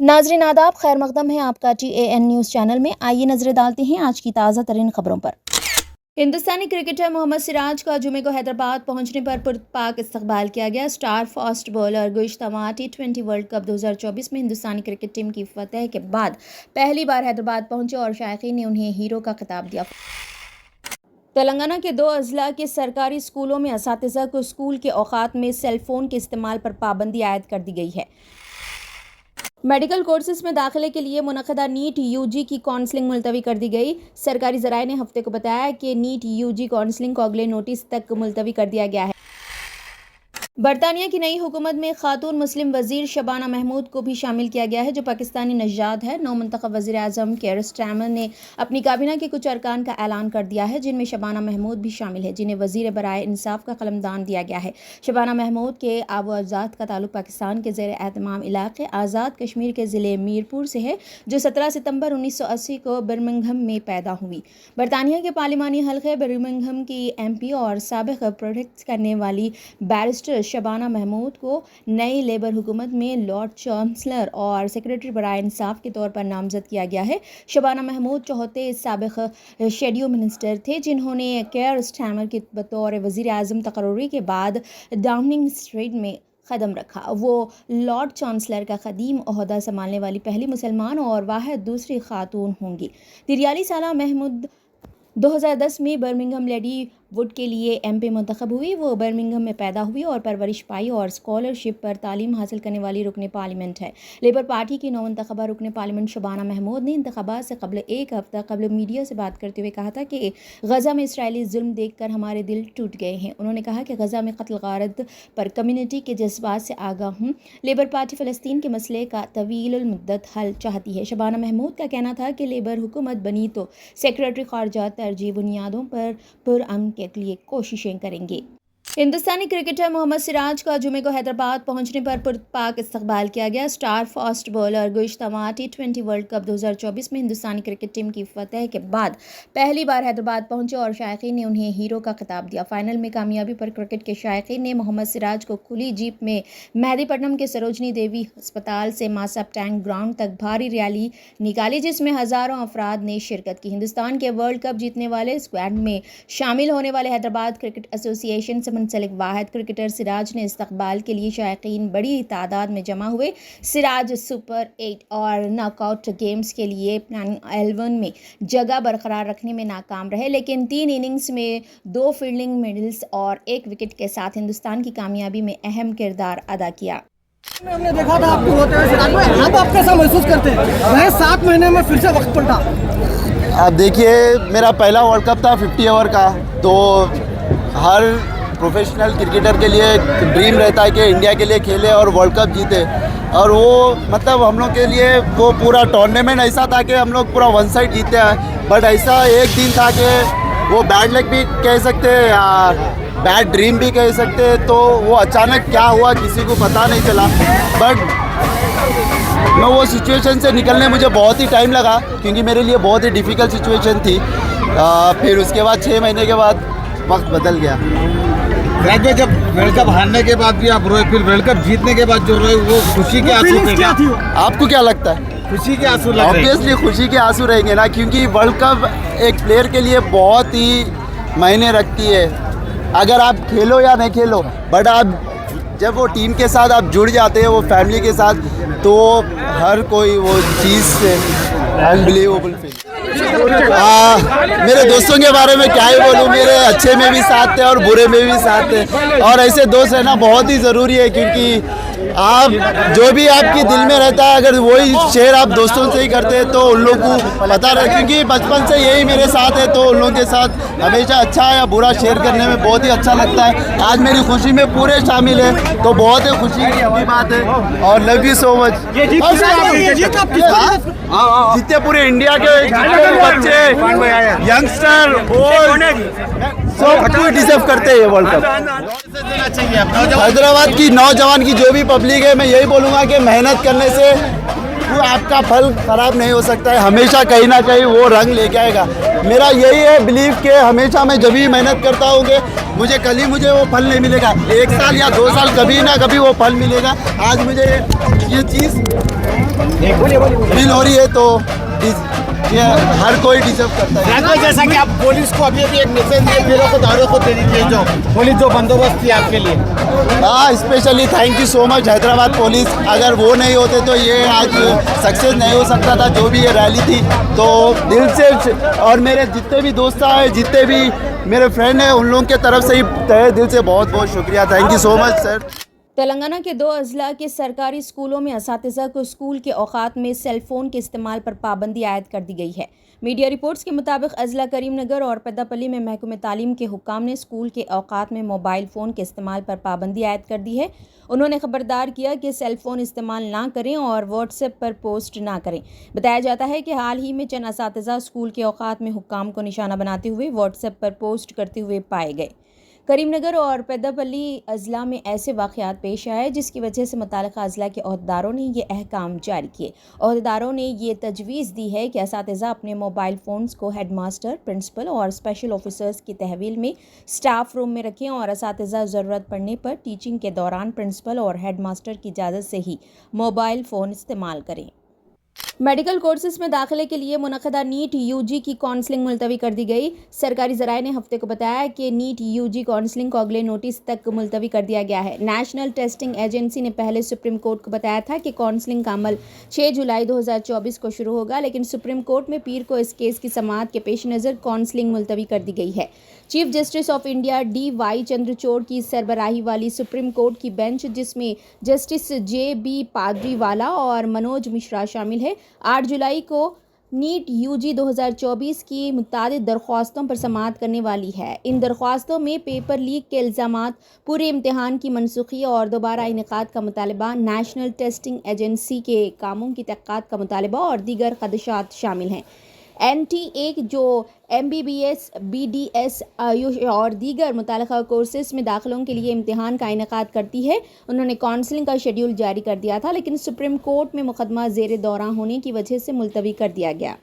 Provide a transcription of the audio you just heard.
नाजरीन आदाब, खैर मकदम है आपका TAN न्यूज़ चैनल में। आइए नजरें डालते हैं आज की ताज़ा तरीन खबरों पर। हिंदुस्तानी क्रिकेटर मोहम्मद सिराज का जुमे को हैदराबाद पहुंचने पर पुरपाक इस्तकबाल किया गया। स्टार फास्ट बॉलर गुज़श्ता T20 वर्ल्ड कप 2024 में हिंदुस्तानी क्रिकेट टीम की फतह के बाद पहली बार हैदराबाद पहुंचे और शायकीन ने उन्हें हीरो का खिताब दिया। तेलंगाना के 2 अजला के सरकारी स्कूलों में असातिज़ा को स्कूल के औकात में सेलफोन के इस्तेमाल पर पाबंदी आयद कर दी गई है। मेडिकल कोर्सेज में दाखिले के लिए मुनक़दा नीट UG की काउंसलिंग मुलतवी कर दी गई। सरकारी ज़राए ने हफ्ते को बताया कि नीट UG काउंसलिंग को अगले नोटिस तक मुलतवी कर दिया गया है। बरतानिया की नई हुकूमत में खातून मुस्लिम वज़ीर शबाना महमूद को भी शामिल किया गया है, जो पाकिस्तानी नजाद है। नौ मुंतखब वज़ीर आज़म केयर स्टारमर ने अपनी काबीना के कुछ अरकान का ऐलान कर दिया है, जिनमें शबाना महमूद भी शामिल है, जिन्हें वज़ीर बराए इंसाफ का कलमदान दिया गया है। शबाना महमूद के आबो अजाद का ताल्लुक पाकिस्तान के ज़ेर एहतमाम इलाके आज़ाद कश्मीर के ज़िले मीरपुर से है, जो 17 सितंबर 1980 को बर्मिंघम में पैदा हुई। बरतानिया के पार्लिमानी हल्के बर्मिंघम की MP और साबिक़ प्रोटेक्ट करने वाली बैरिस्टर शबाना महमूद को नई लेबर हुकूमत में लॉर्ड चांसलर और सेक्रेटरी बराए इंसाफ के तौर पर नामजद किया गया है। शबाना महमूद चौथे साबिक़ शेड्यूल मिनिस्टर थे, जिन्होंने केयर स्टारमर के बतौर वज़ीर आज़म तकर्री के बाद डाउनिंग स्ट्रीट में कदम रखा। वो लॉर्ड चांसलर का ख़दीम ओहदा संभालने वाली पहली मुसलमान और वाहिद दूसरी खातून होंगी। 43 साला महमूद 2010 में बर्मिंघम लेडी वुड के लिए MP मुंतखब हुई। वो बर्मिंघम में पैदा हुई और परवरिश पाई और स्कॉलरशिप पर तालीम हासिल करने वाली रुकन पार्लियामेंट है। लेबर पार्टी की नौमुंतखबा रुकन पार्लियामेंट शबाना महमूद ने इंतखाबात से कबल एक हफ्ता कबल मीडिया से बात करते हुए कहा था कि गज़ा में इसराइली जुल्म देखकर हमारे दिल टूट गए हैं। उन्होंने कहा कि गज़ा में कत्ल गारत पर कम्युनिटी के जज्बात से आगाह हूँ। लेबर पार्टी फ़लस्तीन के मसले का तवील मुद्दत हल चाहती है। शबाना महमूद का कहना था कि लेबर हुकूमत बनी तो सेक्रेटरी ख़ारजा तरजीह बुनियादों पर पुरअमन के लिए कोशिशें करेंगे। हिंदुस्तानी क्रिकेटर मोहम्मद सिराज का जुमे को हैदराबाद पहुंचने पर पुरपाक इस्तकबाल किया गया। स्टार फास्ट बॉलर गुज़श्ता T20 वर्ल्ड कप 2024 में हिंदुस्तानी क्रिकेट टीम की फतह के बाद पहली बार हैदराबाद पहुंचे और शायकीन ने उन्हें हीरो का खिताब दिया। फाइनल में कामयाबी पर क्रिकेट के शायकीन ने मोहम्मद सिराज को खुली जीप में मेहदीपट्टनम के सरोजनी देवी अस्पताल से मासाब टैंक ग्राउंड तक भारी रैली निकाली, जिसमें हज़ारों अफराद ने शिरकत की। हिंदुस्तान के वर्ल्ड कप जीतने वाले स्क्वाड में शामिल होने वाले हैदराबाद क्रिकेट एसोसिएशन से मुंसलिक वाहिद क्रिकेटर सिराज ने इस्तकबाल के लिए शायकीन बड़ी तादाद में जमा हुए। सिराज सुपर 8 और नॉकआउट गेम्स के लिए प्लानिंग 11 में जगह बरकरार रखने में नाकाम रहे, लेकिन 3 इनिंग्स में 2 फील्डिंग मेडल्स और 1 विकेट के साथ हिंदुस्तान की कामयाबी में अहम किरदार अदा किया। हमने देखा था आपको होते हुए सिराज में, अब आप कैसा महसूस करते हैं? वह 7 महीने में फिर से वक्त पलटा। अब देखिए, मेरा पहला वर्ल्ड कप था 50 ओवर का, तो हर प्रोफेशनल क्रिकेटर के लिए ड्रीम रहता है कि इंडिया के लिए खेले और वर्ल्ड कप जीते। और वो मतलब हम लोग के लिए वो पूरा टूर्नामेंट ऐसा था कि हम लोग पूरा वन साइड जीते हैं, बट ऐसा एक दिन था कि वो बैड लक भी कह सकते हैं या बैड ड्रीम भी कह सकते हैं। तो वो अचानक क्या हुआ किसी को पता नहीं चला, बट मैं वो सिचुएशन से निकलने मुझे बहुत ही टाइम लगा, क्योंकि मेरे लिए बहुत ही डिफ़िकल्ट सिचुएशन थी। फिर उसके बाद 6 महीने के बाद वक्त बदल गया। जब वर्ल्ड कप हारने के बाद भी आप रोए, फिर वर्ल्ड कप जीतने के बाद जो रोए वो खुशी के आंसू थे क्या? आपको क्या लगता है? खुशी के आंसू लग रहे हैं। ऑब्वियसली खुशी के आंसू रहेंगे ना, क्योंकि वर्ल्ड कप एक प्लेयर के लिए बहुत ही मायने रखती है। अगर आप खेलो या नहीं खेलो, बट आप जब वो टीम के साथ आप जुड़ जाते हैं, वो फैमिली के साथ, तो हर कोई वो चीज़ से अनबिलीवेबल फील। मेरे दोस्तों के बारे में क्या ही बोलूँ, मेरे अच्छे में भी साथ थे और बुरे में भी साथ थे, और ऐसे दोस्त रहना बहुत ही ज़रूरी है, क्योंकि आप जो भी आपके दिल में रहता है, अगर वही शेयर आप दोस्तों से ही करते हैं तो उन लोगों को पता रहे, क्योंकि बचपन से यही मेरे साथ है, तो उन लोगों के साथ हमेशा अच्छा या बुरा शेयर करने में बहुत ही अच्छा लगता है। आज मेरी खुशी में पूरे शामिल है, तो बहुत ही खुशी की बात है, और लव यू सो मच। जितने पूरे इंडिया के बच्चे, यंगस्टर, सब कोई डिजर्व करते हैं वर्ल्ड कप। हैदराबाद की नौजवान की जो भी पब्लिक है, मैं यही बोलूँगा कि मेहनत करने से वो आपका फल खराब नहीं हो सकता है, हमेशा कहीं ना कहीं वो रंग लेके आएगा। मेरा यही है बिलीव कि हमेशा मैं जब भी मेहनत करता हूँ मुझे कल ही मुझे वो फल नहीं मिलेगा, 1 साल या 2 साल कभी ना कभी वो फल मिलेगा। आज मुझे ये चीज़ फील हो रही है, तो ये हर कोई डिजर्व करता है। राजू, जैसा कि आप पुलिस को अभी एक मैसेज दिए, फिरों को दारों को दे दीजिए, जो पुलिस जो बंदोबस्त थी आपके लिए। हाँ, specially thank you so much Hyderabad police. अगर वो नहीं होते तो ये आज सक्सेस नहीं हो सकता था, जो भी ये रैली थी। तो दिल से, और मेरे जितने भी दोस्त हैं, जितने भी मेरे फ्रेंड हैं, उन लोगों के तरफ से ही तहे दिल से बहुत बहुत शुक्रिया। Thank you so much sir. Telangana के 2 अजला के सरकारी स्कूलों में असातिज़ा को स्कूल के औकात में सेल फोन के इस्तेमाल पर पाबंदी आयद कर दी गई है। मीडिया रिपोर्ट्स के मुताबिक अजला करीमनगर और पेद्दापल्ली में महकमे तालीम के हुक्काम ने स्कूल के औकात में मोबाइल फ़ोन के इस्तेमाल पर पाबंदी आयद कर दी है। उन्होंने खबरदार किया कि सेल फ़ोन इस्तेमाल ना करें और व्हाट्सएप पर पोस्ट ना करें। बताया जाता है कि हाल ही में चंद असातिज़ा स्कूल के औकात में हुक्काम को निशाना बनाते हुए व्हाट्सएप पर पोस्ट करते हुए पाए गए। करीमनगर और पेद्दापल्ली अजला में ऐसे वाक़यात पेश आए जिसकी वजह से मुताल्लिक़ा अजला के अहदेदारों ने ये अहकाम जारी किए। अहदेदारों ने ये तजवीज़ दी है कि असातिज़ा अपने मोबाइल फ़ोन्स को हेड मास्टर, प्रिंसिपल और स्पेशल ऑफिसर्स की तहवील में स्टाफ रूम में रखें और असातिज़ा ज़रूरत पड़ने पर टीचिंग के दौरान प्रिंसिपल और हेड मास्टर की इजाज़त से ही मोबाइल फ़ोन इस्तेमाल करें। मेडिकल कोर्सेज में दाखिले के लिए मुनक़दा नीट यूजी की काउंसलिंग मुलतवी कर दी गई। सरकारी ज़राए ने हफ्ते को बताया कि नीट यूजी काउंसलिंग को अगले नोटिस तक मुलतवी कर दिया गया है। नेशनल टेस्टिंग एजेंसी ने पहले सुप्रीम कोर्ट को बताया था कि काउंसलिंग का अमल 6 जुलाई 2024 को शुरू होगा, लेकिन सुप्रीम कोर्ट में पीर को इस केस की समाअत के पेश नज़र काउंसलिंग मुलतवी कर दी गई है। Chief justice of India DY Chandrachud की सरबराही वाली सुप्रीम कोर्ट की बेंच, जिसमें जस्टिस JB पादरीवाला और मनोज मिश्रा शामिल है, 8 जुलाई को नीट यूजी 2024 की मुतादिद दरख्वास्तों पर समाअत करने वाली है। इन दरख्वास्तों में पेपर लीक के इल्ज़ामात, पूरे इम्तिहान की मनसूखी और दोबारा इनेकाद का मुतालबा, नेशनल टेस्टिंग एजेंसी के कामों की तहक़ीक़ात का मुतालबा और दीगर खदशात शामिल हैं। NTA जो MBBS, BDS, आयुष और दीगर मुताल्लिक़ा कोर्सेज में दाखिलों के लिए इम्तिहान का इनेकाद करती है। उन्होंने काउंसलिंग का शेड्यूल जारी कर दिया था, लेकिन सुप्रीम कोर्ट में मुकदमा ज़ेर दौरान होने की वजह से मुलतवी कर दिया गया।